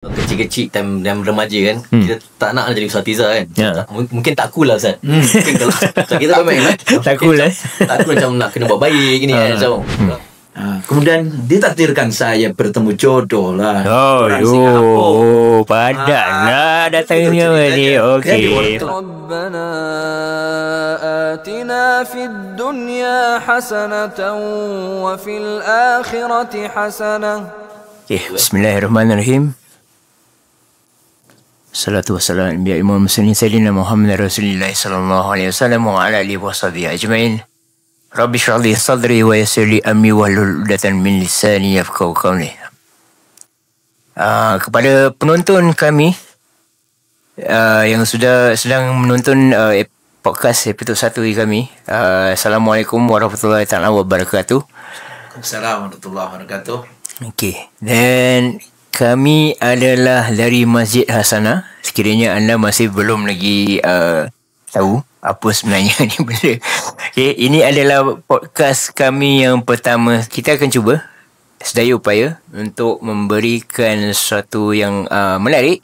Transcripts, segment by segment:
Kecil-kecil time remaja kan, kita tak nak jadi Ustaz kan. Mungkin tak cool lah Ustaz. Mungkin kalau kita main tak cool tak cool, macam nak kena buat baik gini kan. Kemudian ditakdirkan saya bertemu jodoh lah. Padat lah datangnya ni. Okey. Rabbana atina fid dunya hasanatan wa fil akhirati hasanah. Bismillahirrahmanirrahim. Salatu wassalamu ala anbiya'i wal mursalin sayyidina Muhammad Rasulillah sallallahu alaihi wasallam wa ala alihi washabihi ajmain. Rabbi shrah li sadri wa yassir li amri wahlul 'uqdatam min lisani yafqahu qawli. Kepada penonton kami yang sedang menonton podcast episod 1 kami, Assalamualaikum warahmatullahi taala wabarakatuh. Assalamualaikum warahmatullahi wabarakatuh. Okey, dan kami adalah dari Masjid Hasanah. Sekiranya anda masih belum lagi tahu apa sebenarnya ni benda. Okay, ini adalah podcast kami yang pertama. Kita akan cuba sedaya upaya untuk memberikan sesuatu yang menarik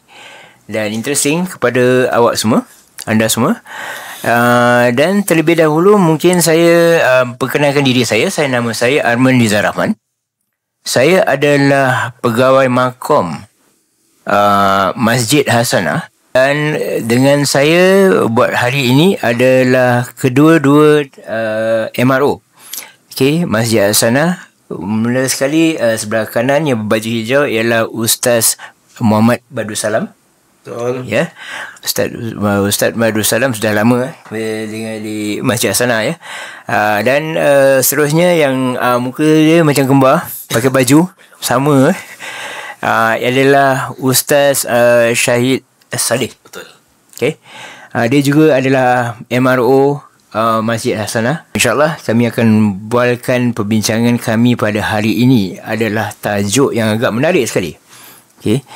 dan interesting kepada awak semua, anda semua. Dan terlebih dahulu mungkin saya perkenalkan diri saya. Nama saya Arman Rizal Rahman. Saya adalah pegawai Makom Masjid Hasanah, dan dengan saya buat hari ini adalah kedua-dua MRO. Okey, Masjid Hasanah. Mula sekali sebelah kanan yang berbaju hijau ialah Ustaz Muhammad Badrul Salam. Betul. Ya. Ustaz Badrul Salam sudah lama dengan di Masjid Hasanah ya. Dan seterusnya yang muka dia macam kembar, pakai baju sama adalah Ustaz Syahid Saleh. Betul. Okey. Dia juga adalah MRO Masjid Hasanah. InsyaAllah kami akan bualkan perbincangan kami pada hari ini adalah tajuk yang agak menarik sekali. Okey.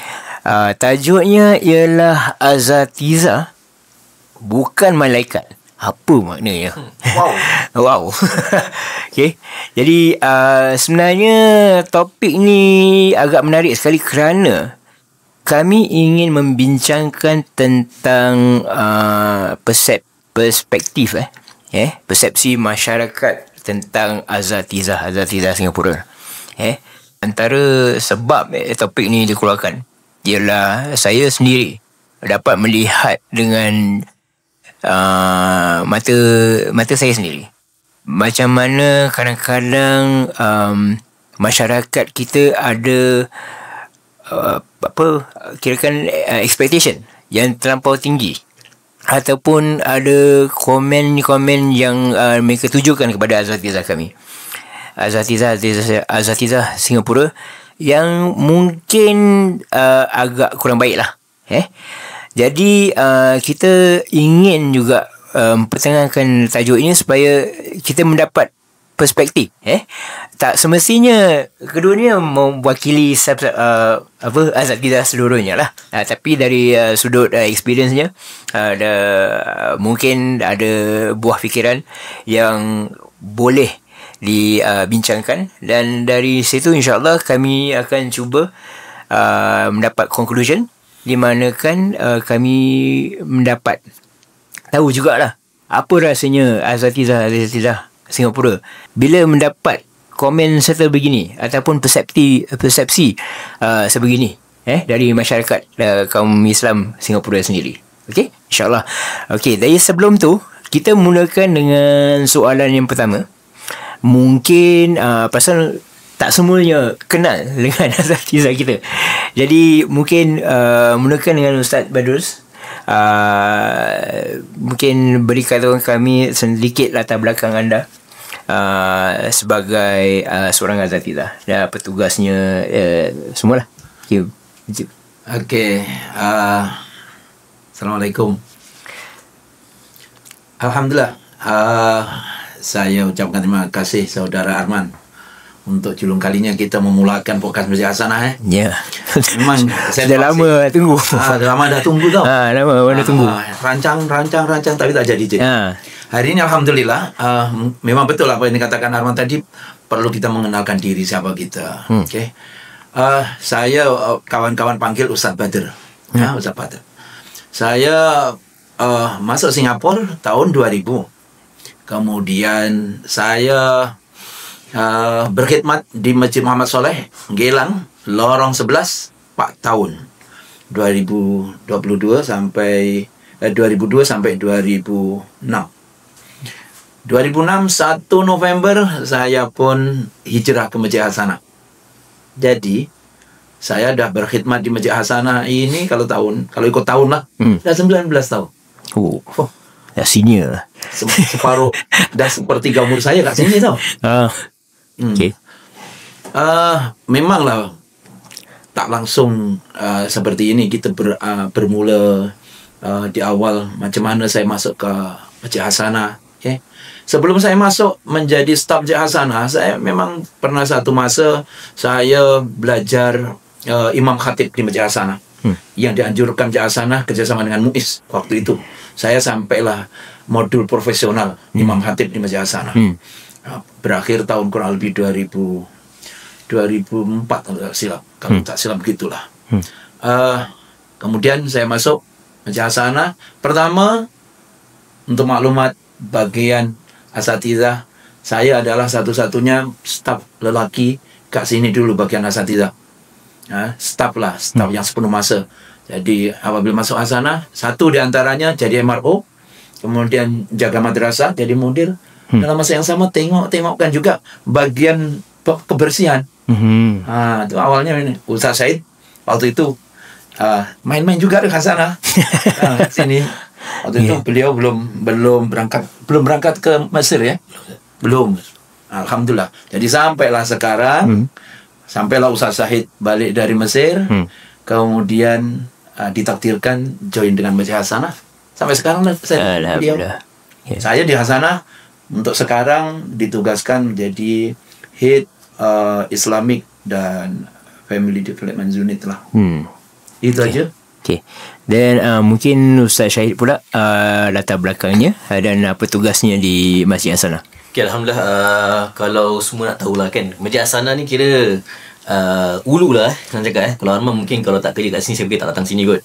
Tajuknya ialah Asatiza bukan malaikat. Apa maknanya? Wow. Okey. Jadi sebenarnya topik ni agak menarik sekali kerana kami ingin membincangkan tentang perspektif persepsi masyarakat tentang Asatiza Singapura. Antara sebab topik ni dikeluarkan ialah saya sendiri dapat melihat dengan mata saya sendiri macam mana kadang-kadang masyarakat kita ada kirakan expectation yang terlampau tinggi, ataupun ada komen-komen yang mereka tujukan kepada Asatiza kami, Asatiza Singapura, yang mungkin agak kurang baik lah. Jadi kita ingin juga pertengahkan tajuk ini supaya kita mendapat perspektif. Tak semestinya kedua ni mewakili Asatiza seluruhnya lah. Tapi dari sudut experience-nya, mungkin ada buah fikiran yang boleh dibincangkan, dan dari situ insyaAllah kami akan cuba mendapat conclusion di mana kan kami mendapat tahu jugalah apa rasanya Asatiza Singapura bila mendapat komen serta begini ataupun persepsi sebegini dari masyarakat kaum Islam Singapura sendiri. Okey, insyaAllah. Okey, dari sebelum tu kita mulakan dengan soalan yang pertama. Mungkin pasal tak semuanya kenal dengan Asatiza kita, jadi mungkin mulakan dengan Ustaz Badrul. Mungkin berikan kami sedikit latar belakang anda sebagai seorang Asatiza dan petugasnya semualah. Okey. Assalamualaikum. Alhamdulillah. Saya ucapkan terima kasih saudara Arman untuk julung kalinya kita memulakan podcast Masjid Hasanah. Ya. Memang saya dah lama tunggu. Dah tunggu tau. Lama tunggu. Rancang tapi tak jadi. Hari ini alhamdulillah memang betul apa yang dikatakan Arman tadi, perlu kita mengenalkan diri siapa kita. Okey. Saya kawan-kawan panggil Ustaz Badr. Ustaz Badr. Saya masuk Singapura tahun 2000. Kemudian saya berkhidmat di Masjid Muhammad Soleh, Gelang, Lorong 11, 4 tahun. 2002 sampai 2002 sampai 2006. 2006 1 November saya pun hijrah ke Masjid Hasanah. Jadi saya dah berkhidmat di Masjid Hasanah ini kalau ikut tahun lah, dah 19 tahun. Dah senior. Separuh dah sepertiga umur saya kat sini tau. Okay. Memanglah tak langsung seperti ini kita bermula di awal macam mana saya masuk ke Masjid Hasanah. Okay. Sebelum saya masuk menjadi staf Masjid Hasanah, saya memang pernah satu masa saya belajar Imam Khatib di Masjid Hasanah. Yang dianjurkan Masjid Hasanah kerjasama dengan MUIS waktu itu. Saya sampailah modul profesional Imam Khatib di Masjid Hasanah. Berakhir tahun kurang lebih 2004 kalau tak silap begitulah. Kemudian saya masuk Masjid Hasanah. Pertama, untuk maklumat bagian asatidzah, saya adalah satu-satunya staf lelaki kat sini dulu bagian asatidzah. Staf yang sepenuh masa. Jadi apabila masuk Hasanah, satu di antaranya jadi MRO, kemudian jaga madrasah, jadi mudir. Dalam masa yang sama tengokkan juga bagian kebersihan. Itu awalnya ini Ustaz Syahid waktu itu main-main juga di Hasanah. Sini. Waktu itu beliau belum berangkat ke Mesir ya. Belum. Alhamdulillah. Jadi sampailah sekarang, sampailah Ustaz Syahid balik dari Mesir, kemudian ditakdirkan join dengan Masjid Hasanah. Sampai sekarang beliau. Saya di Hasanah untuk sekarang ditugaskan menjadi Head Islamic dan Family Development Unit lah. Itu aja. Okay. Dan mungkin Ustaz Syahid pula latar belakangnya dan apa tugasnya di Masjid Hasanah. Okay, Alhamdulillah. Kalau semua nak tahulah kan, Masjid Hasanah ni kira ulu lah nak cakap. Kalau Arman mungkin kalau tak kerja kat sini, saya tak datang sini kot.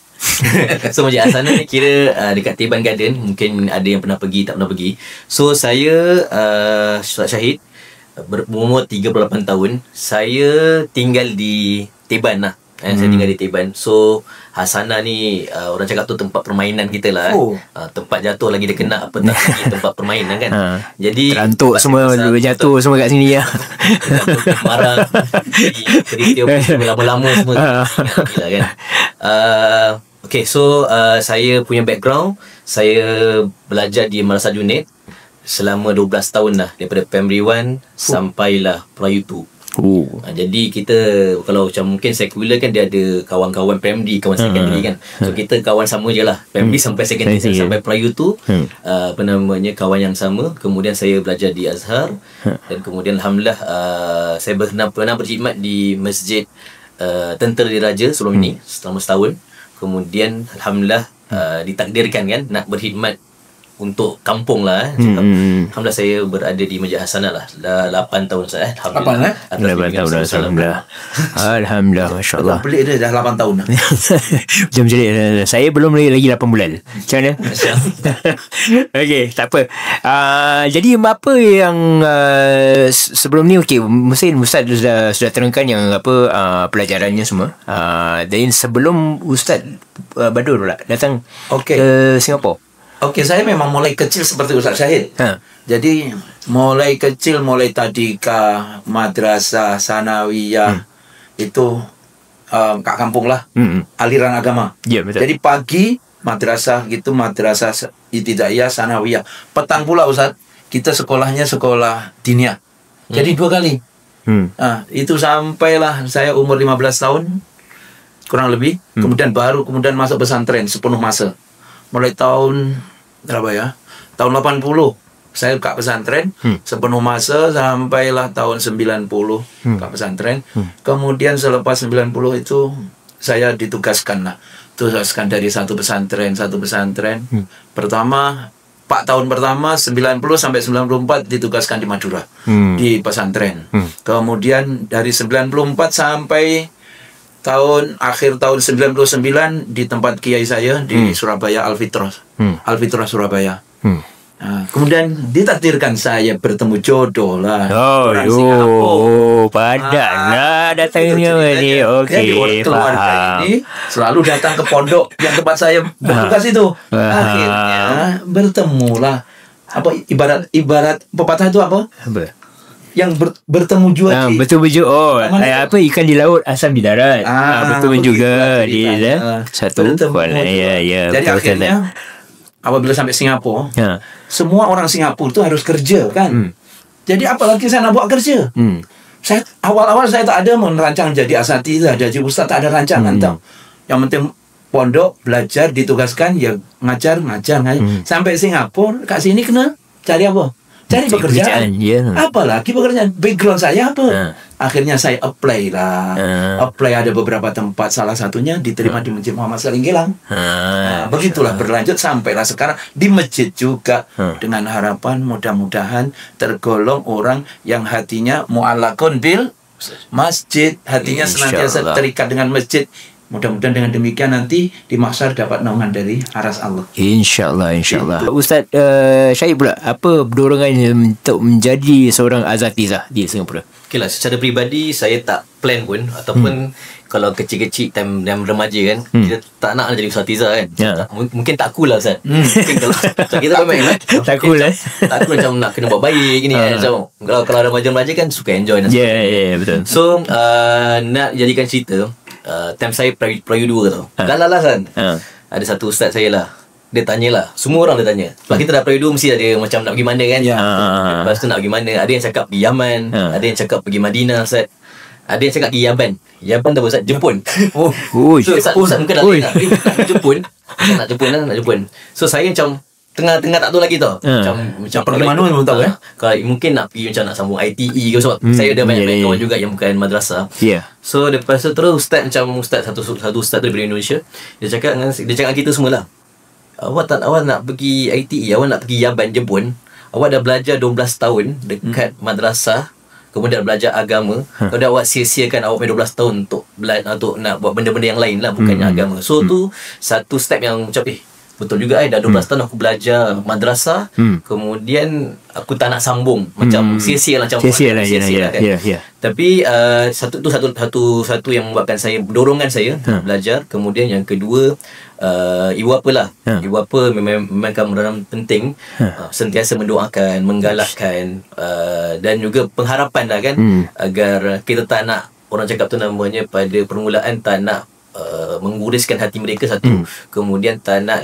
So Masjid Hasanah ni kira dekat Teban Garden. Mungkin ada yang pernah pergi, tak pernah pergi. So saya Ustaz Syahid berumur 38 tahun. Saya tinggal di Teban lah. Saya tinggal di Teban. So Hasanah ni orang cakap tu tempat permainan kita lah. Tempat jatuh lagi dia kena apa tak lagi tempat permainan kan. Jadi terantuk semua jatuh semua kat sini ya. Marah. Peristiwa lama-lama semua. Gila kan. Okay, so saya punya background, saya belajar di Madrasah Junid selama 12 tahun lah, daripada Primary 1 sampailah Primary 2. Jadi kita kalau macam mungkin sekular kan dia ada kawan-kawan primary, kawan secondary kan. So kita kawan sama je lah, primary sampai secondary, sampai Primary 2 kawan yang sama. Kemudian saya belajar di Azhar, dan kemudian Alhamdulillah saya pernah berkhidmat di Masjid Tentera Diraja sebelum ini selama setahun. Kemudian Alhamdulillah ditakdirkan kan nak berkhidmat untuk kampung lah. Alhamdulillah saya berada di Masjid Hasanah lah dah 8 tahun saya. Alhamdulillah. 8 tahun Alhamdulillah. Alhamdulillah, masya-Allah. Pelik dia dah 8 tahun dah. Jom jadi saya belum lagi 8 bulan. Macam mana? Okey, tak apa. Jadi apa yang sebelum ni mungkin Ustaz sudah terangkan yang apa pelajarannya semua. Dan sebelum Ustaz Badr pula datang ke Singapura. Okey, saya memang mulai kecil seperti Ustaz Syahid. Jadi mulai kecil, mulai tadika, madrasah, sanawiyah, itu kat kampung lah, aliran agama. Betul. Jadi pagi madrasah gitu, madrasah ibtidaiyah, sanawiyah. Petang pula Ustaz, kita sekolahnya sekolah diniyah. Jadi 2 kali. Itu sampailah saya umur 15 tahun kurang lebih. Kemudian masuk pesantren sepenuh masa. Mulai tahun berapa ya? Tahun 80 saya kat pesantren sepenuh masa sampailah tahun 90 kat pesantren. Kemudian selepas 90 itu saya ditugaskan dari satu pesantren. Pertama 4 tahun pertama 90 sampai 94 ditugaskan di Madura di pesantren. Kemudian dari 94 sampai akhir tahun 99 di tempat kiai saya di Surabaya Al-Fitrah. Al-Fitrah Surabaya. Nah, kemudian ditakdirkan saya bertemu jodoh lah. Orang Singapura. Padanlah datangnya ni. Jadi Okey, keluarga faham. ini selalu datang ke pondok yang tempat saya bertugas itu. Akhirnya bertemulah. Apa ibarat pepatah itu apa? Apa? Yang bertemu jua. Betul apa ikan di laut asam di darat. Betul juga begitulah dia ceritanya. satu. Bertemu. Ya. Jadi betul, akhirnya apabila sampai Singapura, Ya. semua orang Singapura itu harus kerja kan. Jadi apalagi saya nak buat kerja. Saya awal-awal saya tak ada merancang jadi asatidz, jadi ustaz, tak ada rancangan tau. Yang penting pondok belajar ditugaskan ya ngajar. Sampai Singapura kat sini kena cari apa? Cari pekerjaan. Ya. Apalagi pekerjaan. Background saya apa? Akhirnya saya apply lah. Apply ada beberapa tempat. Salah satunya diterima di Masjid Muhammad Salim Gilang. Begitulah berlanjut sampailah sekarang di masjid juga. Dengan harapan mudah-mudahan tergolong orang yang hatinya mu'allaqun bil masjid. Hatinya senantiasa terikat dengan masjid. Mudah-mudahan dengan demikian nanti di mahsyar dapat naungan dari aras Allah. InsyaAllah. Ustaz Syahid pula, apa dorongannya untuk menjadi seorang asatizah di Singapura? Okay lah, secara peribadi saya tak plan pun ataupun kalau kecil-kecil time remaja kan, kita tak nak jadi asatizah kan. Mungkin tak cool lah Ustaz. Mungkin kalau kita memang Tak cool tak cool macam nak kena buat baik gini kan. Macam kalau remaja-remaja kan suka enjoy. Ya, betul. So nak jadikan cerita, time saya Perayu 2 tau. Galah kan. Ada satu ustaz saya lah. Dia tanyalah. Semua orang dia tanya. Sebab kita dah Perayu 2 mesti ada macam nak pergi mana kan. Lepas tu nak pergi mana. Ada yang cakap pergi Yaman. Ada yang cakap pergi Madinah Ustaz. Ada yang cakap pergi Yaman. Yaman tu apa Ustaz? Jepun. So Ustaz mungkin dah nak Jepun. Nak Jepun. So saya macam tengah tak tahu lagi tau. Macam pergi mana pun tahu kalau mungkin nak pergi macam nak sambung ITE ke sebab saya ada banyak kawan juga yang bukan madrasah. So lepas tu terus ustaz satu ustaz tu daripada Indonesia, dia cakap dengan kita semualah, awak nak pergi ITE, awak nak pergi Yaman Jepun, awak dah belajar 12 tahun dekat madrasah, kemudian belajar agama. Kalau dah awak sia-siakan awak 12 tahun untuk nak buat benda-benda yang lain lah, bukannya agama. So tu satu step yang macam betul juga dah 12 tahun aku belajar madrasah, kemudian aku tak nak sambung, macam sia-sia lah, ya. Tapi satu yang membuatkan saya, dorongan saya belajar. Kemudian yang kedua, ibu apalah. Ibu apa memang peranan penting, sentiasa mendoakan, menggalakkan, dan juga pengharapan lah kan, agar kita tak nak, orang cakap tu namanya pada permulaan tak nak mengguriskan hati mereka satu, kemudian tak nak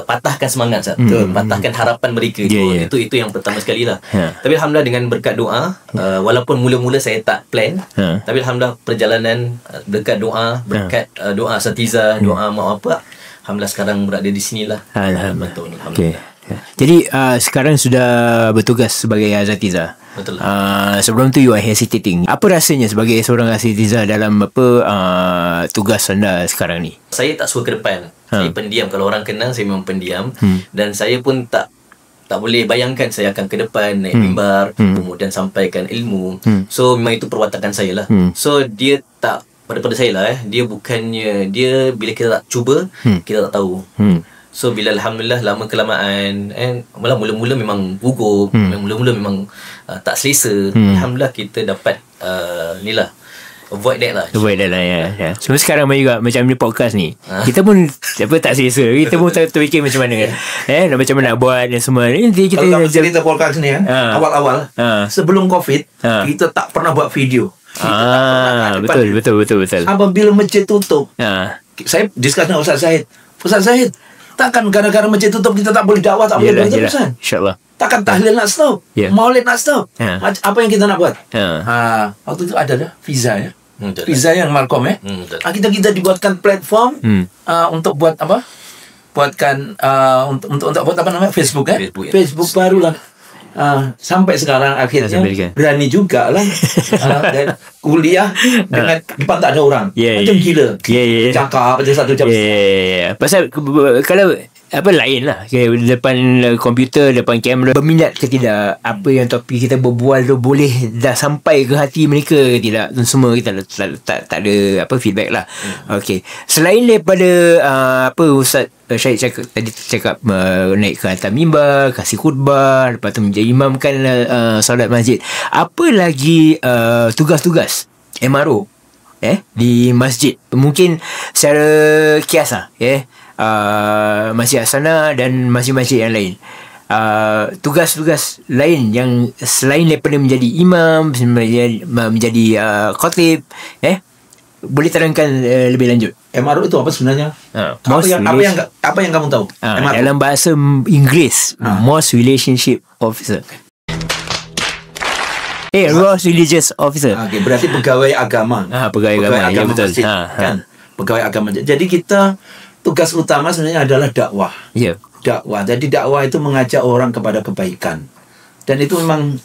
patahkan semangat satu, patahkan harapan mereka. Itu yang pertama sekali lah. Tapi alhamdulillah dengan berkat doa, walaupun mula-mula saya tak plan, tapi alhamdulillah perjalanan berkat doa, berkat doa asatizah, doa mak bapak, alhamdulillah sekarang berada di sinilah. Alhamdulillah. Jadi sekarang sudah bertugas sebagai asatizah. Betul. Sebelum tu you are hesitating. Apa rasanya sebagai seorang asatizah dalam tugas anda sekarang ni? Saya tak suka ke depan. Saya pendiam. Kalau orang kenal, saya memang pendiam. Dan saya pun tak boleh bayangkan saya akan ke depan naik mimbar, kemudian sampaikan ilmu. So memang itu perwatakan saya lah. So dia tak pada saya lah. Dia bukannya, dia bila kita tak cuba, kita tak tahu. So bila alhamdulillah lama kelamaan, mula-mula memang gugup, mula-mula memang tak selesa. Alhamdulillah kita dapat ni lah, avoid that lah. Ya. So sekarang juga macam ni podcast ni, kita pun tak selesa. Kita pun tak terfikir macam mana kan. Macam mana nak buat dan semua. Nanti kita kalau cerita podcast ni kan, awal-awal sebelum COVID, kita tak pernah buat video. Betul. Apabila masjid tutup, saya discuss dengan Ustaz Zahid, takkan gara-gara masjid tutup kita tak boleh dakwah, tak boleh belajar Ustaz. InsyaAllah. Takkan tahlil nak stop, maulid nak stop. Apa yang kita nak buat? Waktu itu ada visa ya. Visa yang Malcolm ya. Kita dibuatkan platform untuk buat apa? Untuk buat apa namanya? Facebook ya. Facebook barulah. Sampai sekarang akhirnya berani juga lah. Dan kuliah dengan depan tak ada orang, macam gila. Cakap aja 1 jam. Pasal kalau lain lah. Okay, depan komputer, depan kamera, berminat ke tidak, apa yang topik kita berbual tu boleh dah sampai ke hati mereka ke tidak, tu semua kita tak ada feedback lah. Okay, selain daripada Ustaz Syed cakap naik ke atas mimbar, kasih khutbah, lepas tu menjadi imamkan solat masjid, apa lagi tugas-tugas MRO di masjid? Mungkin secara kias lah, Masjid Hasanah dan masjid-masjid yang lain, tugas-tugas lain yang selain daripada menjadi imam, menjadi khatib, boleh terangkan lebih lanjut. MRO itu apa sebenarnya? Apa yang kamu tahu? MRO? Dalam bahasa Inggeris, Most Relationship Officer. Most Religious Officer. Okay, berarti pegawai agama. Pegawai agama, ya, betul. Masjid, kan? Pegawai agama. Jadi kita tugas utama sebenarnya adalah dakwah. Ya. Dakwah. Jadi dakwah itu mengajak orang kepada kebaikan. Dan itu memang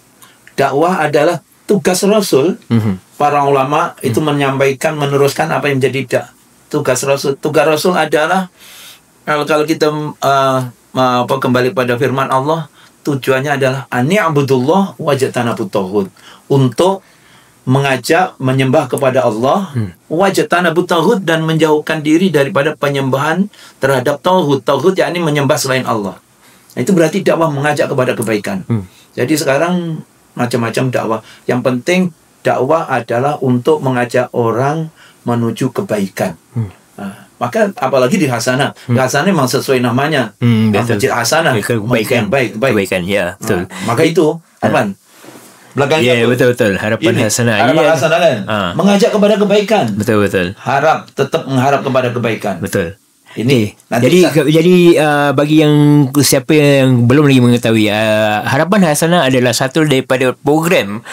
dakwah adalah tugas Rasul. Para ulama itu menyampaikan, meneruskan apa yang menjadi tugas Rasul. Tugas Rasul adalah kalau kita kembali pada firman Allah, tujuannya adalah ani'budullah wajtanabut taghut, untuk mengajak menyembah kepada Allah, wajtanabut taghut, dan menjauhkan diri daripada penyembahan terhadap tauhid. Tauhid yakni menyembah selain Allah. Itu berarti dakwah mengajak kepada kebaikan. Jadi sekarang macam-macam dakwah. Yang penting dakwah adalah untuk mengajak orang menuju kebaikan. Maka apalagi di Hasanah. Hasanah memang sesuai namanya. Masjid Hasanah. Kebaikan. Kebaikan, ya, betul. Maka itu, Arman, belakangnya betul. Harapan Hasanah. Harapan Hasanah kan? Mengajak kepada kebaikan. Betul. Tetap mengharap kepada kebaikan. Betul. Ini Jadi bagi yang siapa yang belum lagi mengetahui, Harapan Hasanah adalah satu daripada program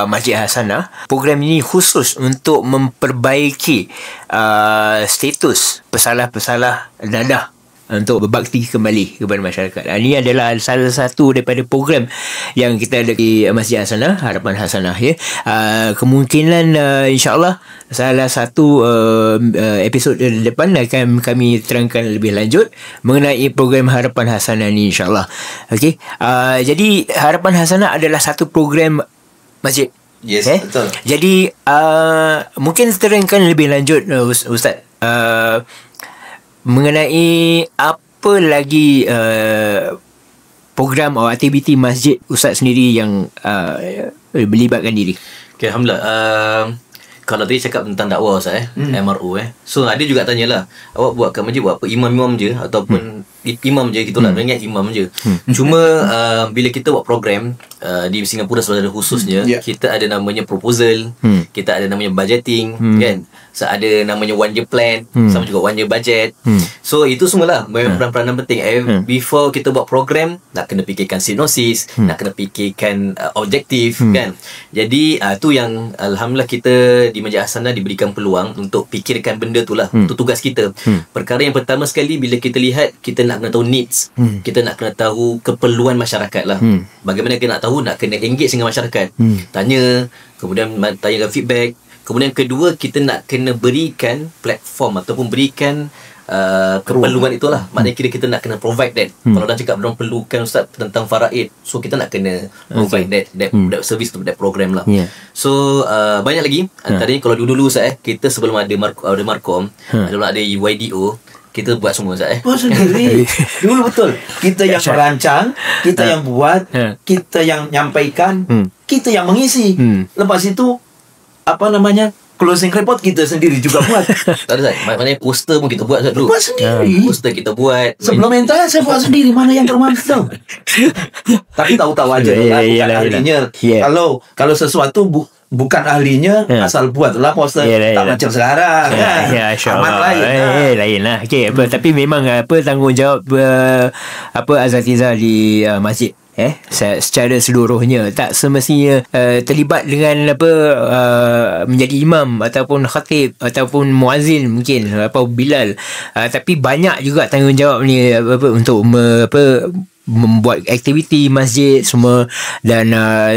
Masjid Hasanah. Program ini khusus untuk memperbaiki status pesalah-pesalah dadah untuk berbakti kembali kepada masyarakat. Ini adalah salah satu daripada program yang kita ada di Masjid Hasanah, Harapan Hasanah, ya. Kemungkinan insya-Allah salah satu episod depan akan kami terangkan lebih lanjut mengenai program Harapan Hasanah ini, insya-Allah. Okey. Jadi Harapan Hasanah adalah satu program masjid. Yes, betul. Jadi mungkin terangkan lebih lanjut Ustaz, mengenai apa lagi program atau aktiviti masjid Ustaz sendiri yang melibatkan diri. Okay, Alhamdulillah. Kalau tadi cakap tentang dakwah Ustaz, MRO, so ada juga tanyalah, awak buat kat masjid buat apa? Imam-imam je ataupun imam je, gitulah. Ingat imam je. Cuma bila kita buat program di Singapura secara khususnya, kita ada namanya proposal, kita ada namanya budgeting, kan? So, ada namanya one year plan, sama juga one year budget. So itu semualah peranan penting. Before kita buat program, nak kena fikirkan sinopsis, nak kena fikirkan objektif, kan? Jadi tu yang alhamdulillah kita di Masjid Hasanah diberikan peluang untuk fikirkan benda tu lah. Itu tugas kita. Perkara yang pertama sekali, bila kita lihat, kita nak kena tahu needs, kita nak kena tahu keperluan masyarakat lah. Bagaimana kita nak tahu, nak kena engage dengan masyarakat, tanya, kemudian tanyakan feedback. Kemudian kedua, kita nak kena berikan platform ataupun berikan keperluan itulah. Maknanya kita nak kena provide that. Kalau dah cakap orang perlukan Ustaz tentang faraid, so kita nak kena provide that service tu, that program lah. So banyak lagi. Antaranya kalau dulu Ustaz, kita sebelum ada Markom, ada YDO, kita buat semua Ustaz. Buat sendiri. Dulu betul. Kita yang merancang, kita yang buat, kita yang nyampaikan, kita yang mengisi. Lepas itu closing report kita sendiri juga buat. Tak ada Ustaz. Maknanya poster pun kita buat Ustaz dulu. Buat sendiri. Poster kita buat. Sebelum mental saya buat sendiri. Mana yang bermanfaat. Tapi tahu-tahu aja lah, bukan ahlinya. Kalau sesuatu bukan ahlinya, asal buatlah poster. Tak macam sekarang kan. Amat lain. Lain lah. Okay, tapi memang tanggungjawab Azatizah di masjid, secara seluruhnya tak semestinya terlibat dengan menjadi imam ataupun khatib ataupun muazzin mungkin atau bilal, tapi banyak juga tanggungjawab ni untuk membuat aktiviti masjid semua. Dan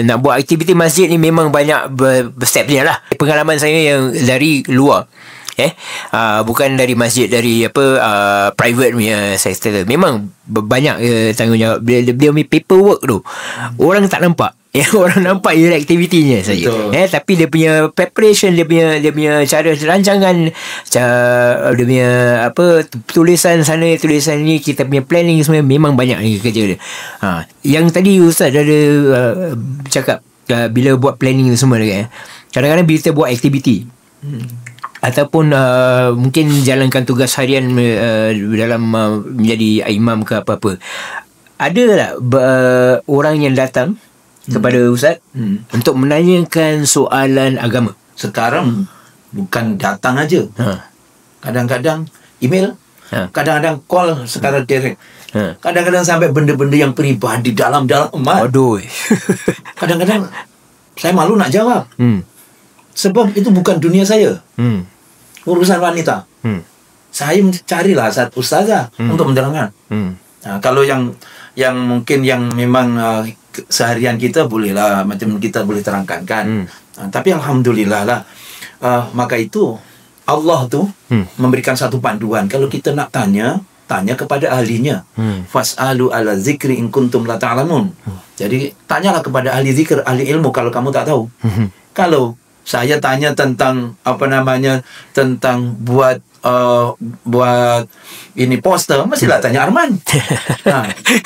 nak buat aktiviti masjid ni memang banyak step dia lah. Pengalaman saya yang dari luar, Bukan dari masjid, dari private punya sector. Memang banyak tanggungjawab. Dia punya paperwork tu orang tak nampak. Orang nampak aktivitinya saja. Tapi dia punya preparation, dia punya cara rancangan, dia punya tulisan sana, tulisan ni, kita punya planning semua, memang banyak ni kerja dia. Yang tadi Ustaz ada cakap bila buat planning semua dekat, kadang-kadang bila kita buat aktiviti ataupun mungkin jalankan tugas harian dalam menjadi imam ke apa-apa, ada tak orang yang datang kepada Ustaz untuk menanyakan soalan agama? Sekarang bukan datang aja. Kadang-kadang email, kadang-kadang call secara direct. Kadang-kadang sampai benda-benda yang peribadi dalam-dalam emas. Aduh. Kadang-kadang saya malu nak jawab. Sebab itu bukan dunia saya. Urusan wanita. Saya carilah satu ustazah untuk menerangkan. Kalau yang mungkin yang memang seharian kita bolehlah, macam kita boleh terangkan kan. Tapi alhamdulillah lah, maka itu Allah tu memberikan satu panduan. Kalau kita nak tanya kepada ahlinya. Fas'alu ala zikri in kuntum la ta'lamun. Jadi tanyalah kepada ahli zikir, ahli ilmu kalau kamu tak tahu. Kalau saya tanya tentang tentang buat ini poster, mestilah tanya Arman.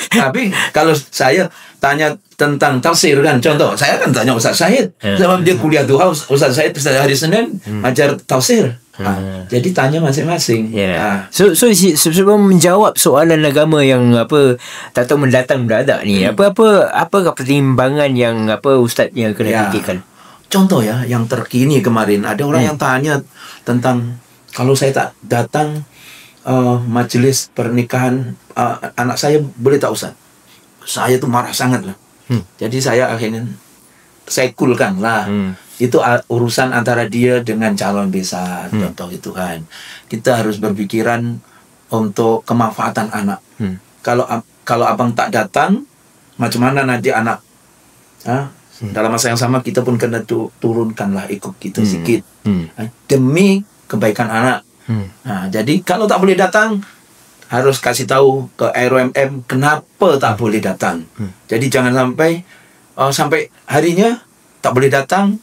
Tapi kalau saya tanya tentang tafsir kan, contoh, saya akan tanya Ustaz Syahid. Sebab dia kuliah duha, Ustaz Syahid hari Senin ajar tafsir. Jadi tanya masing-masing. So sebelum menjawab soalan agama yang tak tahu mendatang mendadak ni, apa pertimbangan yang Ustaz yang kena fikirkan? Contoh yang terkini kemarin ada orang yang tanya tentang, kalau saya tak datang majlis pernikahan anak saya, boleh tak Ustaz? Saya tu marah sangat lah. Jadi saya akhirnya saya coolkan lah. Itu urusan antara dia dengan calon besan. Contoh itu kan. Kita harus berpikiran untuk kemanfaatan anak. Kalau abang tak datang, macam mana nanti anak? Dalam masa yang sama kita pun kena turunkanlah ikut kita sikit. Demi kebaikan anak. Jadi kalau tak boleh datang, harus kasih tahu ke ROMM kenapa tak boleh datang. Jadi jangan sampai harinya tak boleh datang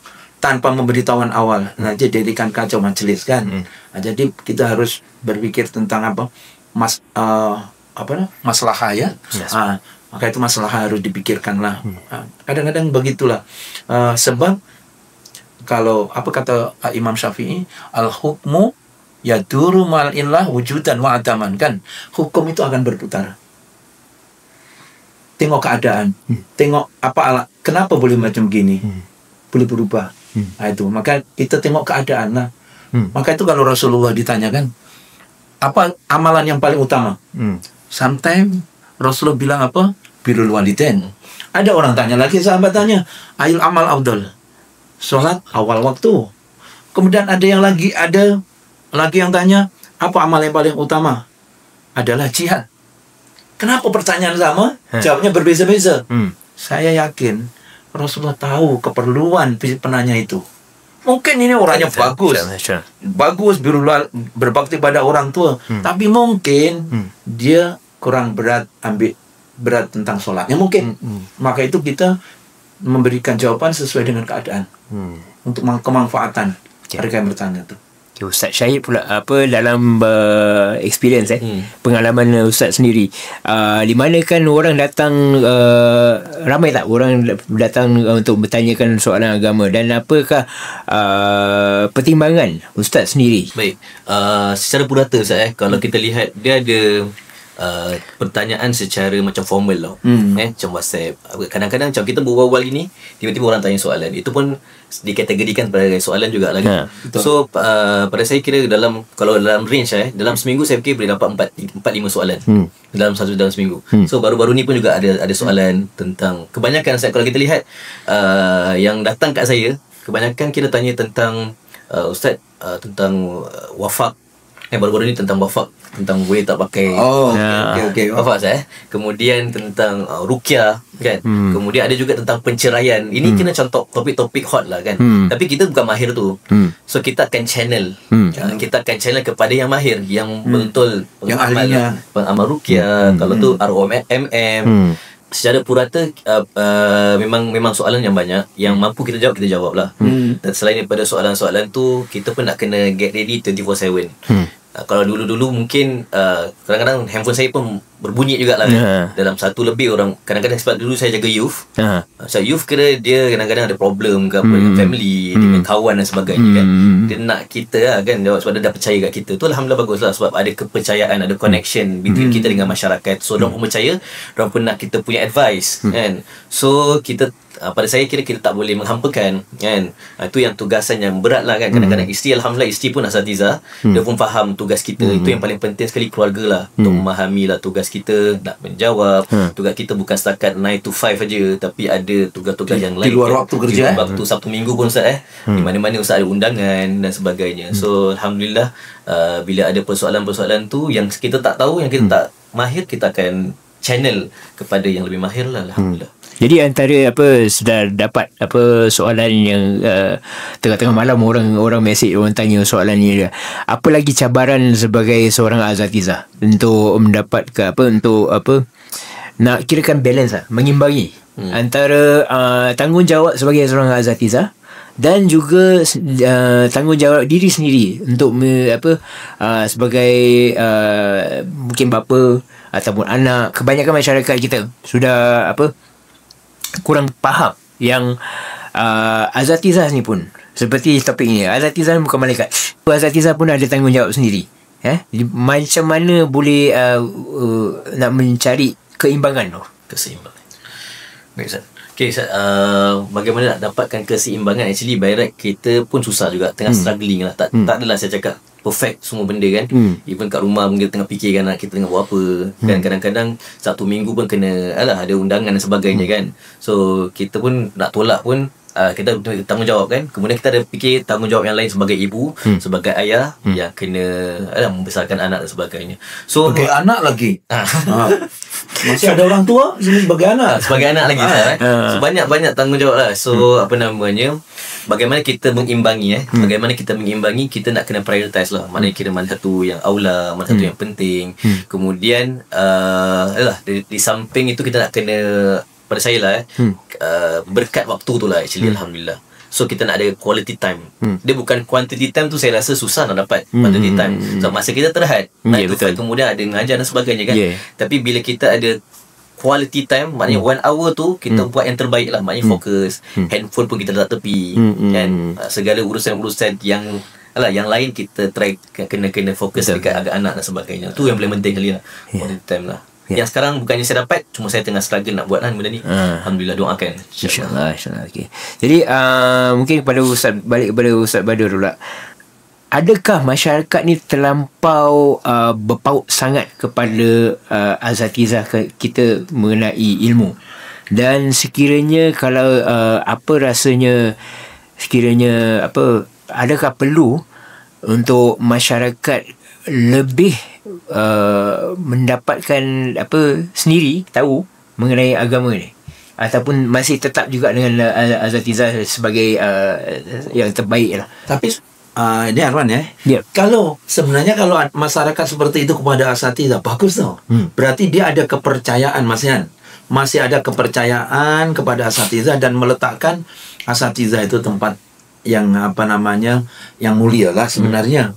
tanpa memberitahuan awal. Nanti jadikan kacau majelis kan. Jadi kita harus berpikir tentang maslahah ya. Maka itu masalah harus dipikirkan lah. Kadang-kadang begitulah. Sebab kalau apa kata Imam Syafi'i, al-hukmu yaduru mal illah wujudan wa adaman, kan? Hukum itu akan berputar. Tengok keadaan, tengok kenapa boleh macam gini, boleh berubah. Itu maka kita tengok keadaan lah. Maka itu kalau Rasulullah ditanyakan apa amalan yang paling utama, sometimes Rasulullah bilang apa? Birrul walidain. Ada orang tanya lagi, sahabat tanya, ayul amal afdal? Salat awal waktu. Kemudian ada lagi yang tanya, apa amal yang paling utama? Adalah jihad. Kenapa pertanyaan sama? Jawabnya berbeza-beza. Saya yakin Rasulullah tahu keperluan penanya itu. Mungkin ini orangnya bagus berbakti pada orang tua, tapi mungkin dia kurang berat tentang sholatnya mungkin. Maka itu kita memberikan jawaban sesuai dengan keadaan untuk kemanfaatan mereka yang bertanya itu. Ustaz Syahid pula dalam experience pengalaman Ustaz sendiri, di mana kan orang datang, ramai tak orang datang untuk bertanyakan soalan agama, dan apakah pertimbangan Ustaz sendiri? Baik, secara purata Ustaz, kalau kita lihat dia ada pertanyaan secara macam formal tau. Macam WhatsApp. Kadang-kadang macam kita berbual gini, tiba-tiba orang tanya soalan. Itu pun dikategorikan pada soalan juga lagi. So pada saya kira kalau dalam range dalam seminggu saya fikir boleh dapat 4-5 soalan dalam seminggu. So baru-baru ni pun juga ada soalan tentang, kebanyakan kalau kita lihat yang datang kat saya, kebanyakan kita tanya tentang Ustaz, tentang wafak baru-baru ni tentang wafak, tentang boleh tak pakai Okey. wafak kemudian tentang ruqyah kan. Kemudian ada juga tentang penceraian. Ini kena contoh topik-topik hot lah kan. Tapi kita bukan mahir tu. So kita akan channel kita akan channel kepada yang mahir, yang betul Yang ahlinya. pengamal ruqyah. Kalau tu ROMM. Secara purata memang soalan yang banyak, yang mampu kita jawab lah. Dan selain daripada soalan-soalan tu, kita pun nak kena get ready 24/7. Kalau dulu-dulu mungkin kadang-kadang handphone saya pun berbunyi jugalah kan. Dalam satu lebih orang, kadang-kadang sebab dulu saya jaga youth. So youth kira dia kadang-kadang ada problem ke apa dengan family, dengan kawan dan sebagainya kan. Dia nak kita lah kan jawab, sebab dia dah percaya kat kita. Tu alhamdulillah bagus lah, sebab ada kepercayaan, ada connection between kita dengan masyarakat. So diorang pun percaya, diorang pun nak kita punya advice kan. So kita pada saya kira kita tak boleh menghampakan kan. Itu yang tugasan yang berat lah kan. Kadang-kadang isteri, alhamdulillah isteri pun asatizah, dia pun faham tugas kita. Itu yang paling penting sekali, keluarga lah, untuk memahami lah tugas kita, nak menjawab. Tugas kita bukan setakat 9 to 5 saja, tapi ada tugas-tugas yang lain di luar kan. waktu kerja. Di luar waktu Sabtu Minggu pun Ustaz di mana-mana Ustaz ada undangan dan sebagainya. So alhamdulillah bila ada persoalan-persoalan tu yang kita tak tahu, yang kita tak mahir, kita akan channel kepada yang lebih mahir lah, alhamdulillah. Jadi antara sudah dapat soalan yang tengah-tengah malam orang mesej, orang tanya soalan ni, apa lagi cabaran sebagai seorang asatizah untuk mendapat nak kirakan balance lah, mengimbangi antara tanggungjawab sebagai seorang asatizah dan juga tanggungjawab diri sendiri untuk sebagai mungkin bapa ataupun anak. Kebanyakan masyarakat kita sudah kurang faham yang asatizah ni pun seperti topik ni, asatizah bukan malaikat. Asatizah pun ada tanggungjawab sendiri. Macam mana boleh nak mencari keimbangan tu? Keseimbangan. Baik Ustaz. Okay Ustaz, bagaimana nak dapatkan keseimbangan? Actually by right kita pun susah juga, tengah struggling lah. Tak adalah saya cakap perfect semua benda kan. Even kat rumah mungkin kita tengah fikir kan kita tengah buat apa kan. Kadang-kadang satu minggu pun kena ada undangan dan sebagainya kan. So kita pun nak tolak pun kita tanggungjawab kan. Kemudian kita ada fikir tanggungjawab yang lain sebagai ibu, sebagai ayah yang kena membesarkan anak dan sebagainya. So Sebagai anak lagi. Masih ada orang tua sini sebagai anak. Sebagai anak lagi so, banyak tanggungjawab lah. So bagaimana kita mengimbangi bagaimana kita mengimbangi, kita nak kena prioritize lah. Mana kira mana satu yang aula, mana satu yang penting. Kemudian di samping itu kita nak kena, pada saya lah berkat waktu tu lah actually alhamdulillah. So kita nak ada quality time. Dia bukan quantity time tu, saya rasa susah nak dapat quantity time. So masa kita terhad, kemudian ada mengajar dan sebagainya kan. Tapi bila kita ada quality time, maknanya 1 hour tu kita buat yang terbaik lah. Maknanya fokus, handphone pun kita letak tepi kan. Segala urusan-urusan yang lain kita try kena fokus dekat agak anak dan sebagainya. Tu yang paling penting kali lah, quality time lah. Yang sekarang bukannya saya dapat, cuma saya tengah struggle nak buat benda ni. Alhamdulillah, doakan InsyaAllah. Okay. Jadi mungkin kepada Ustaz, balik kepada Ustaz Badur dulu lah. Adakah masyarakat ni terlampau berpaut sangat kepada asatizah kita mengenai ilmu? Dan sekiranya kalau apa rasanya, sekiranya adakah perlu untuk masyarakat lebih mendapatkan sendiri tahu mengenai agama ni, ataupun masih tetap juga dengan asatizah sebagai yang terbaik lah? Tapi Ini Arwan Kalau sebenarnya kalau masyarakat seperti itu kepada asatizah, bagus tau. Berarti dia ada kepercayaan, masih ada kepercayaan kepada asatizah dan meletakkan asatizah itu tempat yang yang mulia lah sebenarnya.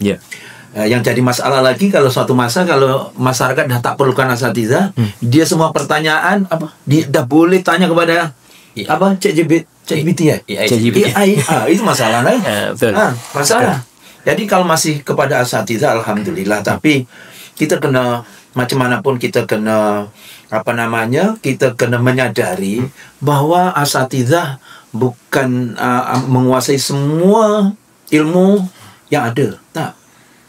Yang jadi masalah lagi kalau suatu masa kalau masyarakat dah tak perlukan asatizah, dia semua pertanyaan dia dah boleh tanya kepada ChatGPT AI. Itu masalah lah. Betul. Masalah. Jadi kalau masih kepada asatizah alhamdulillah, tapi kita kena macam mana pun kita kena kita kena menyadari bahwa asatizah bukan menguasai semua ilmu yang ada. Tak.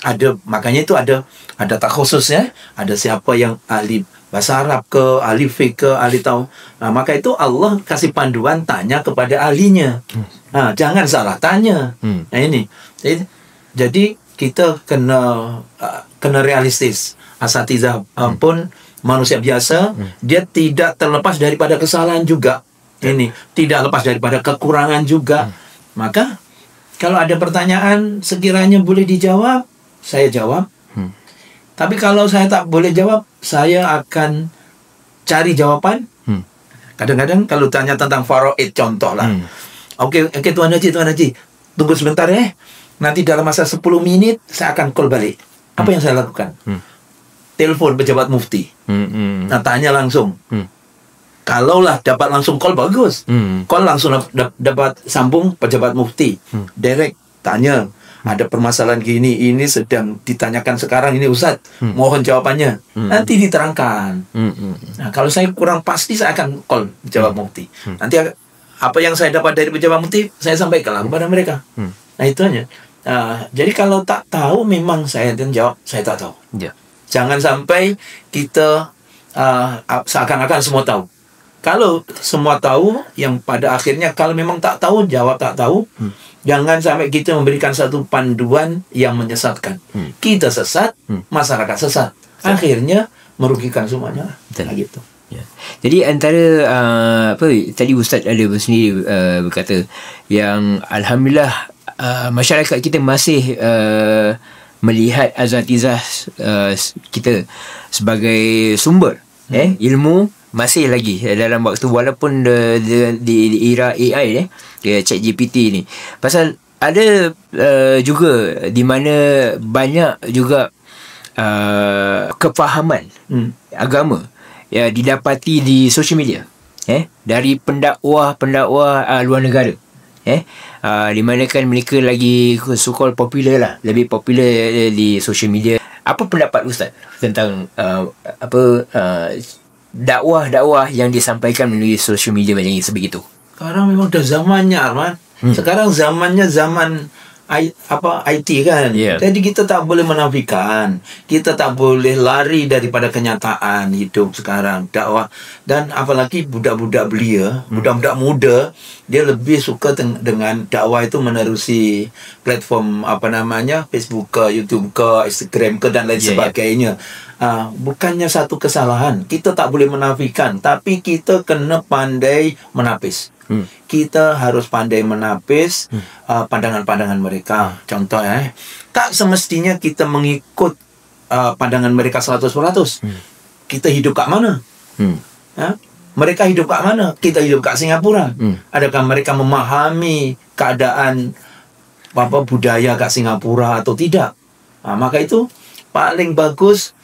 Ada, makanya itu ada tak khususnya, ada siapa yang ahli bahasa Arab ke, ahli fiqh ke, ahli tahu. Maka itu Allah kasih panduan, tanya kepada ahlinya. Jangan salah tanya. Ini. Jadi kita kena realistis. Asatizah pun manusia biasa, dia tidak terlepas daripada kesalahan juga. Ini tidak lepas daripada kekurangan juga. Maka kalau ada pertanyaan sekiranya boleh dijawab, saya jawab. Tapi kalau saya tak boleh jawab, saya akan cari jawaban. Kadang-kadang kalau tanya tentang faraid contoh lah. Okey Tuan Haji, tunggu sebentar ya. Nanti dalam masa 10 minit saya akan call balik. Apa yang saya lakukan? Telepon pejabat mufti. Nah, tanya langsung. Kalaulah dapat langsung call, bagus. Call langsung dapat sambung pejabat mufti. Direct tanya, ada permasalahan gini, ini sedang ditanyakan sekarang ini Ustaz, mohon jawabannya. Nanti diterangkan. Nah, kalau saya kurang pasti, saya akan call pejabat mufti. Nanti apa yang saya dapat dari pejabat mufti, saya sampaikan kepada mereka. Nah, itu aja. Jadi kalau tak tahu, memang saya akan jawab, saya tak tahu. Jangan sampai kita seakan-akan semua tahu. Kalau semua tahu, yang pada akhirnya kalau memang tak tahu, jawab tak tahu. Jangan sampai kita memberikan satu panduan yang menyesatkan. Kita sesat, masyarakat sesat. Akhirnya merugikan semuanya. Nah, gitu. Ya. Jadi antara tadi Ustaz ada sendiri berkata yang alhamdulillah masyarakat kita masih melihat asatizah kita sebagai sumber ilmu, masih lagi dalam waktu, walaupun di era AI ChatGPT ni, pasal ada juga di mana banyak juga kefahaman agama didapati di social media dari pendakwah luar negara, di mana kan mereka lagi so-called popular lah, lebih popular di social media. Apa pendapat Ustaz tentang dakwah yang disampaikan melalui social media macam ini sebegitu? Sekarang memang dah zamannya, Arman. Sekarang zamannya zaman IT kan. Jadi kita tak boleh menafikan, kita tak boleh lari daripada kenyataan hidup sekarang dakwah. Dan apalagi budak-budak belia, budak-budak muda, dia lebih suka dengan dakwah itu menerusi platform Facebook ke, YouTube ke, Instagram ke dan lain sebagainya. Bukannya satu kesalahan, kita tak boleh menafikan, tapi kita kena pandai menapis. Kita harus pandai menapis pandangan-pandangan mereka. Contoh tak semestinya kita mengikut pandangan mereka 100%. Kita hidup kat mana? Mereka hidup kat mana? Kita hidup kat Singapura. Adakah mereka memahami keadaan budaya kat Singapura atau tidak? Maka itu paling bagus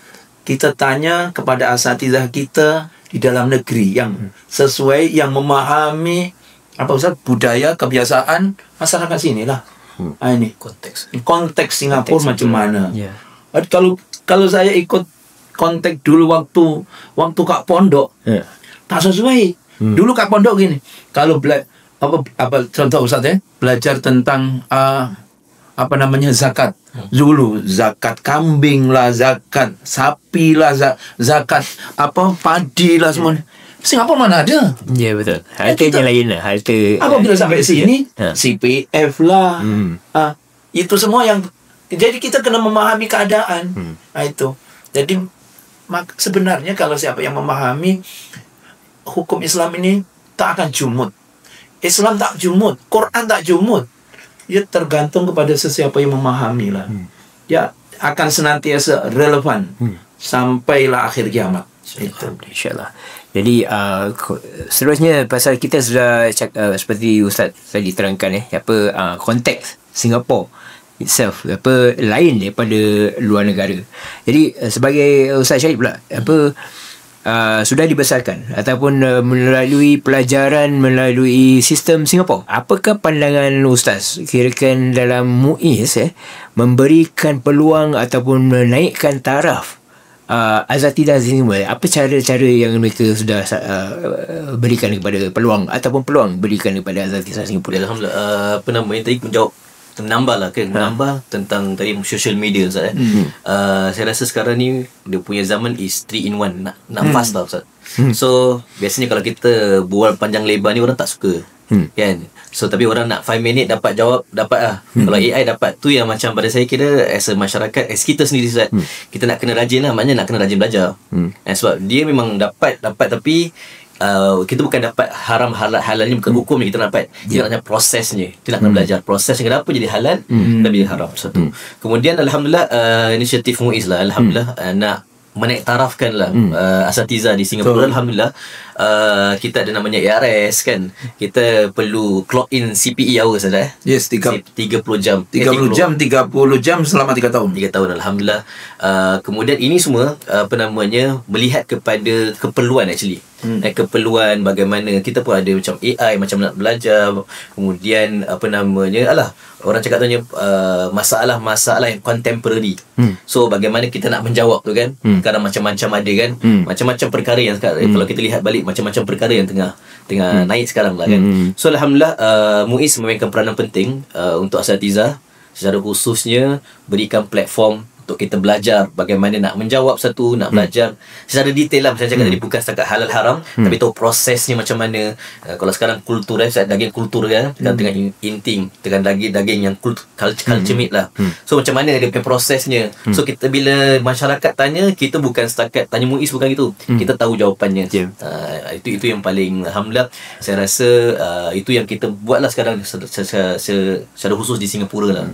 kita tanya kepada asatizah kita di dalam negeri yang sesuai, yang memahami budaya, kebiasaan masyarakat sini lah. Ini konteks Singapura macam mana. Kalau saya ikut konteks dulu waktu kat pondok, tak sesuai. Dulu kat pondok gini, kalau contoh Ustaz belajar tentang zakat. Dulu zakat kambing lah, zakat sapi lah, zakat padi lah semua. Singapura mana ada? Ya, betul. Hartanya lain lah. Apabila sampai sini CPF lah. Itu semua yang, jadi kita kena memahami keadaan. Itu. Jadi sebenarnya kalau siapa yang memahami hukum Islam ini tak akan jumud. Islam tak jumud, Quran tak jumud. Dia tergantung kepada sesiapa yang memahami lah. Dia akan senantiasa relevan sampailah akhir kiamat. InsyaAllah. Jadi seterusnya pasal kita sudah seperti Ustaz tadi terangkan konteks Singapura itself lain daripada luar negara. Jadi sebagai Ustaz Syahid pula sudah dibesarkan ataupun melalui pelajaran melalui sistem Singapura, apakah pandangan Ustaz kirakan dalam MUIS memberikan peluang ataupun menaikkan taraf asatizah Singapura? Apa cara-cara yang mereka sudah berikan kepada peluang berikan kepada asatizah Singapura? Alhamdulillah. Yang tadi menjawab, menambah tentang tadi social media Ustaz. Saya rasa sekarang ni dia punya zaman is 3 in 1, nak fast tau Ustaz. So biasanya kalau kita bual panjang lebar ni orang tak suka. kan. So tapi orang nak 5 minit dapat jawab, dapat lah. Kalau AI dapat, tu yang macam pada saya kira as a masyarakat, as kita sendiri Ustaz, kita nak kena rajin lah. Maknanya nak kena rajin belajar. Sebab dia memang dapat tapi kita bukan dapat haram halalnya, bukan hukum kita dapat. Kita nak prosesnya. Kita nak kena belajar prosesnya kenapa jadi halal dan jadi haram. Satu. Kemudian alhamdulillah inisiatif MUIS lah, alhamdulillah nak menaik tarafkan lah asatiza di Singapura. Alhamdulillah kita ada namanya ARS kan. Kita perlu clock in CPE hours ada. Yes, 30 jam. 30 jam selama 3 tahun. 3 tahun alhamdulillah. Kemudian ini semua melihat kepada keperluan actually. Keperluan bagaimana kita pun ada macam AI, macam nak belajar. Kemudian orang cakap tanya masalah yang contemporary. So bagaimana kita nak menjawab tu kan. Kadang macam-macam ada kan. Macam-macam perkara yang sekarang kalau kita lihat balik, macam-macam perkara yang tengah naik sekarang lah kan. So alhamdulillah MUIS memainkan peranan penting untuk asatiza, secara khususnya berikan platform untuk kita belajar bagaimana nak menjawab nak belajar secara detail lah. Macam cakap tadi, bukan setakat halal haram, tapi tahu prosesnya macam mana. Kalau sekarang kultur daging kultur kan, tengah inting dengan daging yang culture meat lah. So macam mana dia punya prosesnya. So kita bila masyarakat tanya, kita bukan setakat tanya MUIS, bukan gitu. Kita tahu jawapannya. Itu yang paling alhamdulillah saya rasa itu yang kita buatlah sekarang secara khusus di Singapura lah.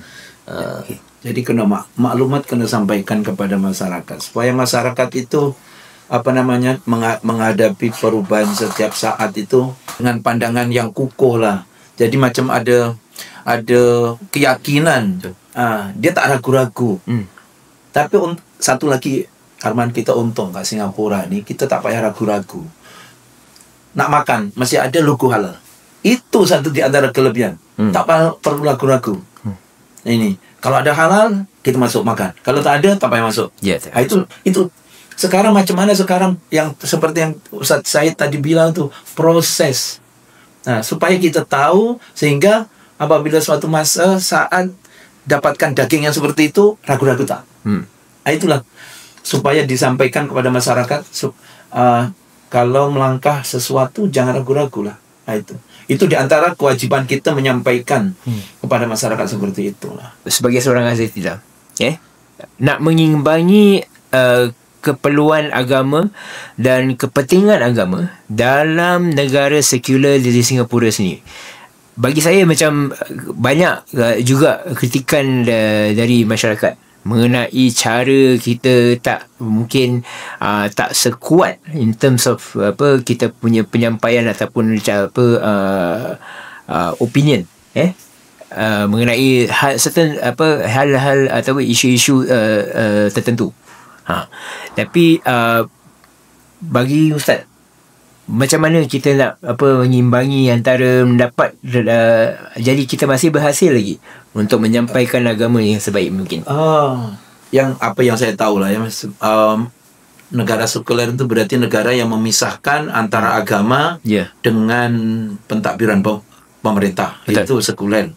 Jadi kena maklumat kena sampaikan kepada masyarakat supaya masyarakat itu menghadapi perubahan setiap saat itu dengan pandangan yang kukuh lah. Jadi macam ada keyakinan. Dia tak ragu-ragu. Tapi satu lagi Arman, kita untung kat Singapura ni kita tak payah ragu-ragu. Nak makan masih ada logo halal. Itu satu di antara kelebihan. Tak perlu ragu-ragu. Ini kalau ada halal kita masuk makan. Kalau tak ada tak payah masuk. Itu sekarang macam mana sekarang yang seperti yang Ustaz Syed tadi bilang tu, proses. Supaya kita tahu sehingga apabila suatu masa saat dapatkan daging yang seperti itu ragu-ragu tak. Itulah supaya disampaikan kepada masyarakat kalau melangkah sesuatu jangan ragu-ragu lah. Itu di antara kewajiban kita menyampaikan kepada masyarakat seperti itulah. Sebagai seorang asatidah, nak mengimbangi keperluan agama dan kepentingan agama dalam negara sekular di Singapura sendiri. Bagi saya macam banyak juga kritikan dari masyarakat mengenai cara kita tak mungkin tak sekuat in terms of kita punya penyampaian ataupun opinion mengenai hal-hal atau isu-isu tertentu. Tapi bagi Ustaz, macam mana kita nak mengimbangi antara mendapat jadi kita masih berhasil lagi untuk menyampaikan agama yang sebaik mungkin. Yang saya tahu lah negara sekuler itu berarti negara yang memisahkan antara agama dengan pentadbiran pemerintah. Betul. Itu sekuler.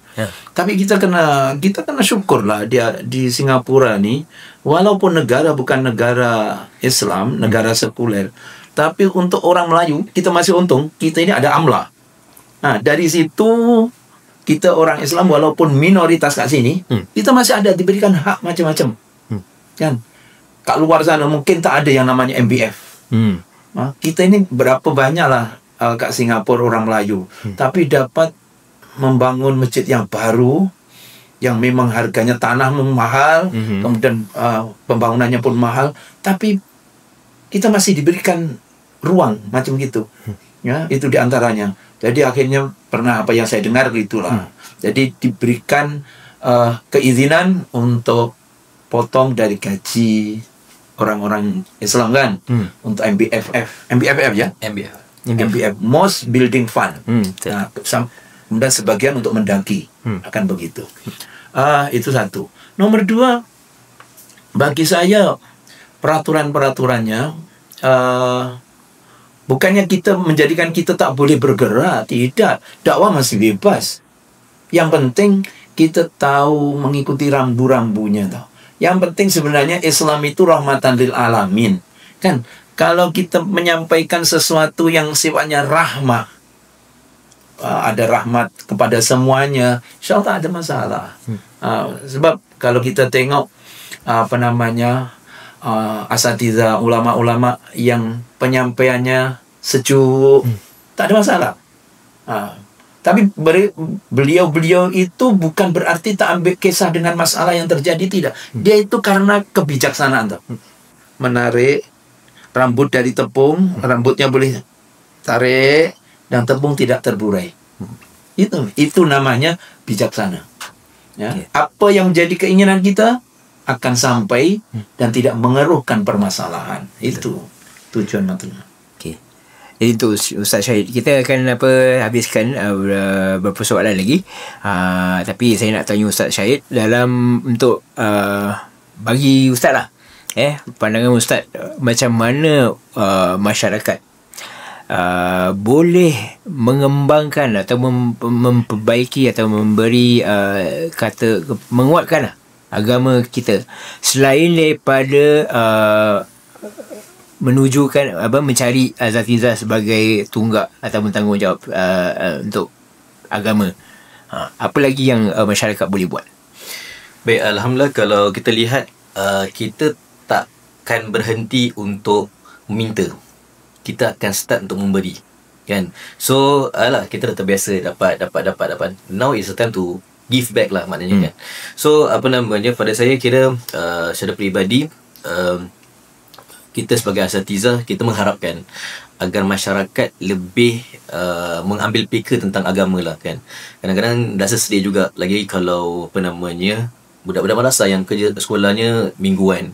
Tapi kita kena syukur lah di Singapura ni, walaupun negara bukan negara Islam, negara sekuler, tapi untuk orang Melayu kita masih untung, kita ini ada AMLA. Dari situ kita orang Islam walaupun minoritas kat sini, kita masih ada diberikan hak macam-macam. Kan? Kat luar sana mungkin tak ada yang namanya MBF. Kita ini berapa banyak lah kat Singapura orang Melayu, tapi dapat membangun masjid yang baru, yang memang harganya tanah mahal, kemudian pembangunannya pun mahal, tapi kita masih diberikan ruang macam gitu. Itu diantaranya. Jadi akhirnya pernah apa yang saya dengar gitulah. Jadi diberikan keizinan untuk potong dari gaji orang-orang Islam kan, untuk MBFF ya, MBF Most Building Fund. Kemudian sebagian untuk mendaki, akan begitu. Itu satu. Nomor dua, bagi saya peraturan-peraturannya bukannya kita menjadikan kita tak boleh bergerak, tidak. Dakwah masih bebas. Yang penting kita tahu mengikuti rambu-rambunya tau. Yang penting sebenarnya Islam itu rahmatan lil alamin. Kan kalau kita menyampaikan sesuatu yang sifatnya rahmah, ada rahmat kepada semuanya, insya Allah tak ada masalah. Sebab kalau kita tengok asatidzah, ulama-ulama yang penyampaiannya sejuk, tak ada masalah. Tapi beliau itu bukan berarti tak ambil kisah dengan masalah yang terjadi, tidak. Dia itu karena kebijaksanaan tuh. Menarik rambut dari tepung, rambutnya boleh tarik dan tepung tidak terburai. Itu namanya bijaksana. Ya. Apa yang menjadi keinginan kita akan sampai dan tidak mengeruhkan permasalahan. Itu tujuan matlamat. Jadi itu Ustaz Syahid, kita akan habiskan beberapa soalan lagi. Tapi saya nak tanya Ustaz Syahid dalam untuk bagi Ustaz lah, pandangan Ustaz, macam mana masyarakat boleh mengembangkan atau memperbaiki atau memberi menguatkan agama kita selain daripada menujukan mencari asatizah sebagai tunggak atau tanggungjawab untuk agama. Apa lagi yang masyarakat boleh buat? Baik, alhamdulillah kalau kita lihat kita takkan berhenti untuk meminta. Kita akan start untuk memberi, kan? So kita dah terbiasa dapat. Now is the time to give back lah maknanya, kan? So pada saya kira secara peribadi, kita sebagai asatizah, kita mengharapkan agar masyarakat lebih mengambil peka tentang agama lah, kan. Kadang-kadang rasa sedih juga lagi kalau budak-budak madrasah yang kerja sekolahnya mingguan,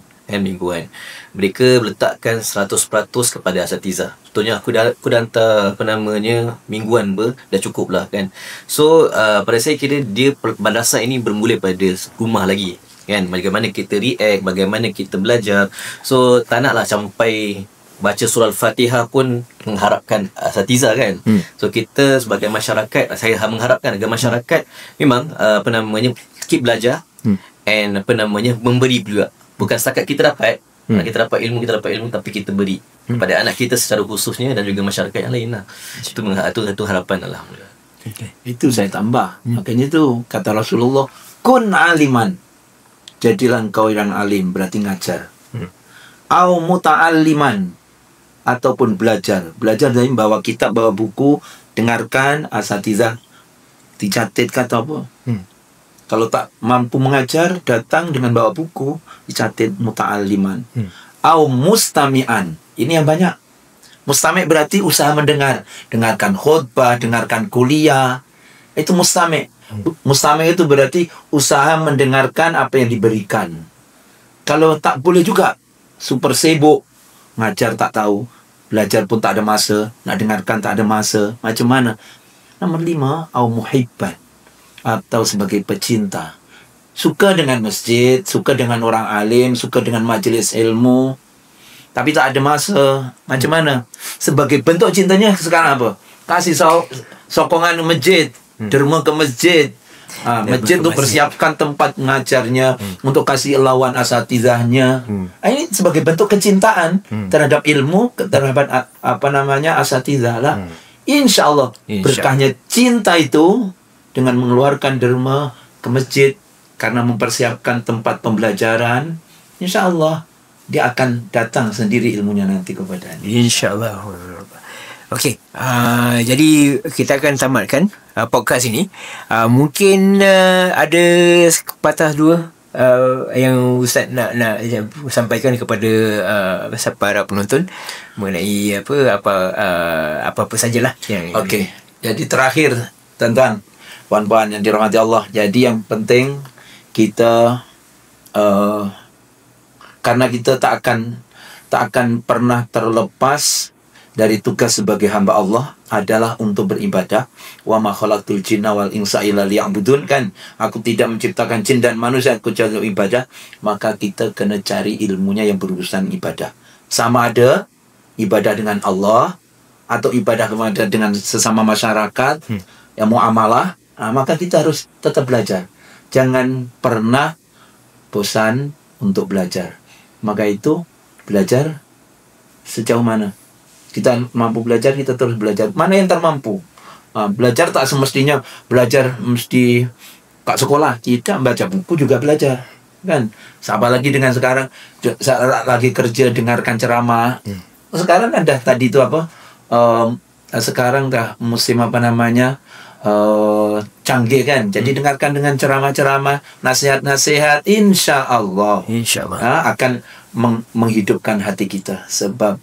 mereka letakkan 100% kepada asatizah. Contohnya aku dah hantar mingguan dah cukup lah, kan. So pada saya kira madrasah ini bermula pada rumah lagi, kan. Bagaimana kita react, bagaimana kita belajar. So tak naklah sampai baca surah Al-Fatihah pun mengharapkan asatizah, kan. So kita sebagai masyarakat, saya mengharapkan agar masyarakat memang keep belajar and memberi juga. Bukan setakat kita dapat ilmu, tapi kita beri kepada anak kita secara khususnya dan juga masyarakat yang lain lah. Itu harapan, alhamdulillah. Itu saya tambah. Makanya itu kata Rasulullah, kun aliman, jadilah engkau yang alim, berarti ngajar. Au muta'alliman, ataupun belajar dari bawa kitab, bawa buku, dengarkan asatizah, dicatat atau apa. Kalau tak mampu mengajar, datang dengan bawa buku, dicatat muta'alliman. Au mustami'an, ini yang banyak. Mustami' berarti usaha mendengar, dengarkan khutbah, dengarkan kuliah, itu mustami'. Mustami' itu berarti usaha mendengarkan apa yang diberikan. Kalau tak boleh juga, super sibuk, ngajar tak tahu, belajar pun tak ada masa, nak dengarkan tak ada masa, macam mana? Nomor 5, au muhibban, atau sebagai pecinta, suka dengan masjid, suka dengan orang alim, suka dengan majlis ilmu, tapi tak ada masa, macam mana? Sebagai bentuk cintanya sekarang apa? Kasih sokongan masjid, derma ke masjid, masjid untuk persiapkan tempat mengajarnya, untuk kasih lawan asatizahnya. Ini sebagai bentuk kecintaan terhadap ilmu, terhadap asatizah lah. InsyaAllah berkahnya cinta itu dengan mengeluarkan derma ke masjid karena mempersiapkan tempat pembelajaran, InsyaAllah dia akan datang sendiri ilmunya nanti kepadanya. InsyaAllah. Okey, jadi kita akan tamatkan podcast ini. Mungkin ada sepatah dua yang Ustaz nak sampaikan kepada para penonton mengenai apa sajalah yang. Okey, jadi terakhir tuan-tuan, puan-puan yang dirahmati Allah, jadi yang penting kita karena kita tak akan pernah terlepas dari tugas sebagai hamba Allah adalah untuk beribadah. Wa ma khalaqtul jinna wal insa illa liya'budun, kan. Aku tidak menciptakan jin dan manusia kecuali untuk ibadah. Maka kita kena cari ilmunya yang berurusan ibadah. Sama ada ibadah dengan Allah atau ibadah dengan sesama masyarakat, yang muamalah, maka kita harus tetap belajar. Jangan pernah bosan untuk belajar. Maka itu belajar sejauh mana kita mampu belajar, kita terus belajar. Mana yang termampu? Belajar tak semestinya belajar mesti kat sekolah. Tidak, baca buku juga belajar. Kan? Apalagi dengan sekarang lagi kerja dengarkan ceramah. Sekarang kan dah tadi itu apa? Sekarang dah musim apa namanya? Canggih kan. Jadi dengarkan dengan ceramah-ceramah, nasihat-nasihat, insya-Allah akan menghidupkan hati kita. Sebab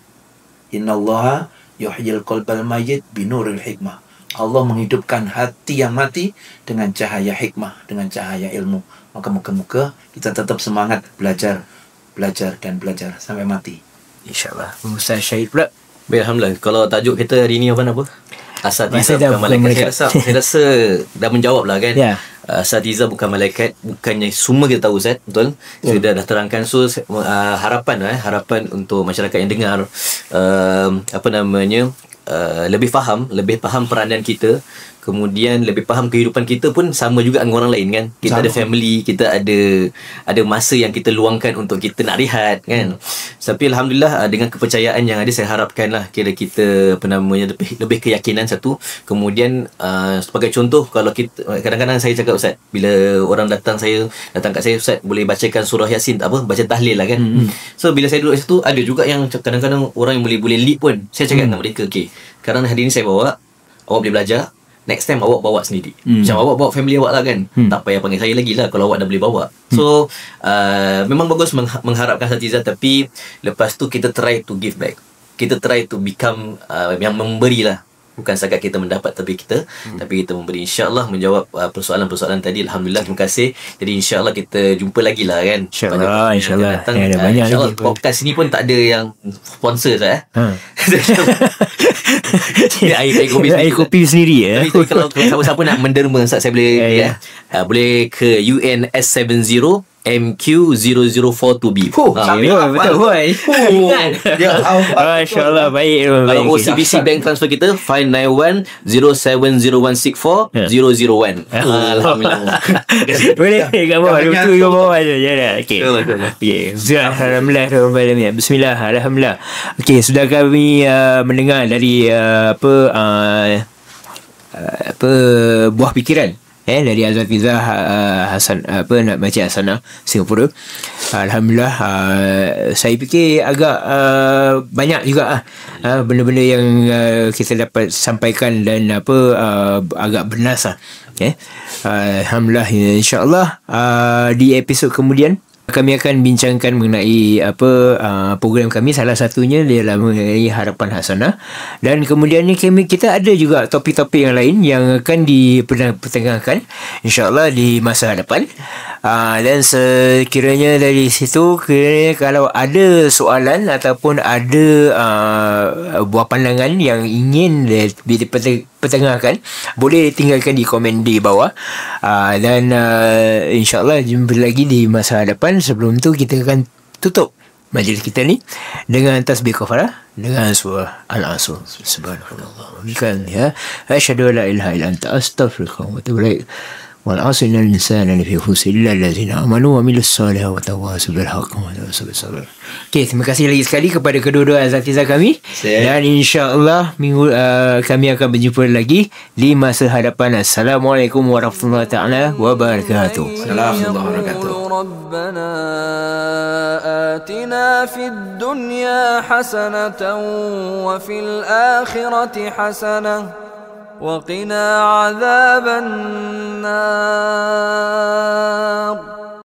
innallaha yuhyil qalbal mayyit binuril hikmah. Allah menghidupkan hati yang mati dengan cahaya hikmah, dengan cahaya ilmu. Maka muka-muka kita tetap semangat belajar dan belajar sampai mati. InsyaAllah. Ustaz Syahid pula. Baik, alhamdulillah. Kalau tajuk kita hari ni apa? Asatiza bukan malaikat. Saya rasa dah menjawab lah kan. Ya. Asatiza bukan malaikat, bukannya semua kita tahu Ustaz, betul? Sudah dah terangkan. So harapan untuk masyarakat yang dengar lebih faham peranan kita, kemudian lebih faham kehidupan kita pun sama juga dengan orang lain kan. Kita ada family, kita ada masa yang kita luangkan untuk kita nak rehat kan. Tapi alhamdulillah dengan kepercayaan yang ada, saya harapkanlah kira kita lebih keyakinan satu. Kemudian sebagai contoh, kalau kita kadang-kadang saya cakap Ustaz, bila orang datang kat saya, Ustaz boleh bacakan surah Yasin, baca tahlil lah kan. So bila saya duduk di situ, ada juga yang kadang-kadang orang yang boleh lead pun. Saya cakap dengan mereka, okey, sekarang hari ni saya bawa, awak boleh belajar. Next time awak bawa sendiri. Macam awak bawa family awak lah kan. Tak payah panggil saya lagi lah kalau awak dah boleh bawa. So memang bagus mengharapkan asatiza, tapi lepas tu kita try to give back. Kita try to become yang memberi lah. Bukan sahaja kita mendapat, tapi kita memberi. InsyaAllah menjawab persoalan-persoalan tadi. Alhamdulillah, terima kasih. Jadi insyaAllah kita jumpa lagi lah kan. InsyaAllah. Ada banyak InsyaAllah lagi. Podcast ni pun tak ada yang sponsor saya. Air kopi sendiri ya. Tapi kalau siapa-siapa nak menderma, saya boleh boleh ke UNS70 MQ0042B. Betul boy. Masya-Allah, baik. Kalau OCBC bank transfer kita 591070164 001. Alhamdulillah. Boleh gambar itu gambar aja ya dah. Okey. Alhamdulillah. Bismillah. Alhamdulillah. Okey, sudah kami mendengar dari buah pikiran dari Asatiza Hasan Makcik Hasanah Singapura. Alhamdulillah, saya fikir agak banyak juga benda-benda yang kita dapat sampaikan dan agak bernas Alhamdulillah. InsyaAllah di episod kemudian kami akan bincangkan mengenai program kami. Salah satunya ialah mengenai Harapan Hasanah, dan kemudian ni kita ada juga topik-topik yang lain yang akan dipertengahkan insya-Allah di masa hadapan. Dan sekiranya dari situ, kalau ada soalan ataupun ada buah pandangan yang ingin dipertengahkan, boleh tinggalkan di komen di bawah. Dan insya-Allah jumpa lagi di masa hadapan. Sebelum tu kita akan tutup majlis kita ni dengan tasbih kafarah dengan surah Al-Asr. Subhanallah. Bukan ya. Asyhadu an la ilaha illa anta astaghfiruka wa atubu ilaik. Wal 'asri innal insana lafi khusr illa allazina amanu wa amilus solihati wa tawassaw bil haqqi wa tawassaw bis sabr. Okey, terima kasih lagi sekali kepada kedua-dua asatiza kami. Dan insya-Allah minggu kami akan berjumpa lagi di masa hadapan. Assalamualaikum warahmatullahi taala wabarakatuh. Assalamualaikum warahmatullahi wabarakatuh. ربنا آتنا في الدنيا حسنة وفي الآخرة حسنة وقنا عذاب النار